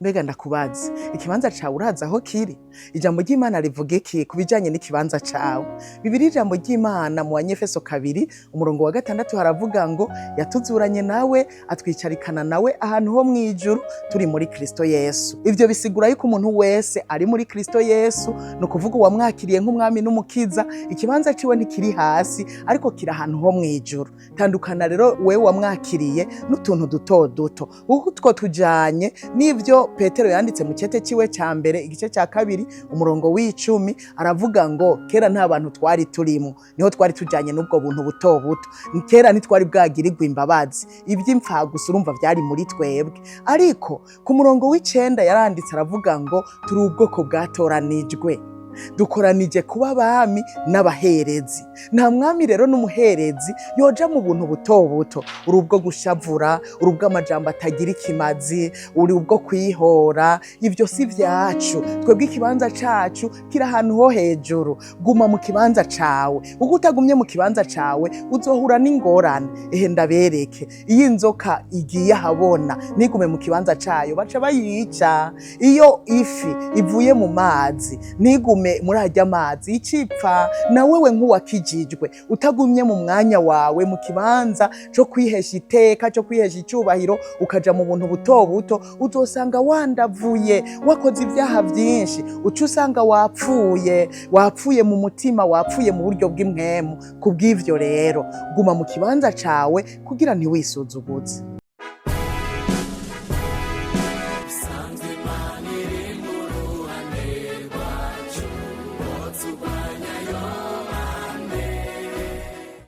Mbega ndakubaza, ikibanza cawe urazi aho kiri? Ijambo ry'Imana rivuga iki kubijanye n'ikibanza cawe? Bibiri ijambo ry'Imana mu Banyefeso 2 umurongo wa 6 haravuga ngo yatuzuranye nawe atwicarikana nawe ahantu ho mwijuru turi muri Kristo Yesu. Ivyo bisigura yuko umuntu wese ari muri Kristo Yesu, no kuvuga uwamwakiriye nk'umwami n'umukiza, ikibanza ciwe ntikiri hasi ariko kiri ahantu ho mwijuru. Tandukana rero wewe wamwakiriye n'utuntu duto duto. Utwo tujanye n'ivyo Petero yanditse mu cete ciwe ca mbere igice ca 2 umurongo w'10 aravuga ngo kera nta bantu twari turimo, niho twari tujanye n'ubwo buntu buto buto. Kera ntitwari bwagirirwa imbabazi, ivy'imfa gusa urumva vyari muri twebwe. Ariko ku murongo w'9 yaranditse aravuga ngo turi ubwoko bwatoranijwe, dukoranije kuba abami n'abaherezi. Nta mwami rero n'umuherezi yoja mu buntu buto buto, uri ubwo gushavura, uri ubwo amajambo atagira ikimazi, uri ubwo kwihora. Ivyo si vyacu, twebwe ikibanza cacu kiri ahantu ho hejuru. Guma mu kibanza cawe, uko utagumye mu kibanza cawe uzohura n'ingorane. Ehe ndabereke, iyo inzoka igiye ahabona nigume mu kibanza cayo baca bayica. Iyo ifi ivuye mu mazi nigume muri ajya amazi icipfa. Na wewe nk'uwakijijwe utagumye mu mwanya wawe mu kibanza cyo kwihesha iteka, cyo kwihesha icubahiro, ukaja mu buntu buto buto, uzosanga wandavuye, wakoze ibyaha byinshi, uca usanga wapfuye mu mutima, wapfuye mu buryo bw'imwemu. Kubw'ivyo rero guma mu kibanza cawe kugira ntiwisuzuguze.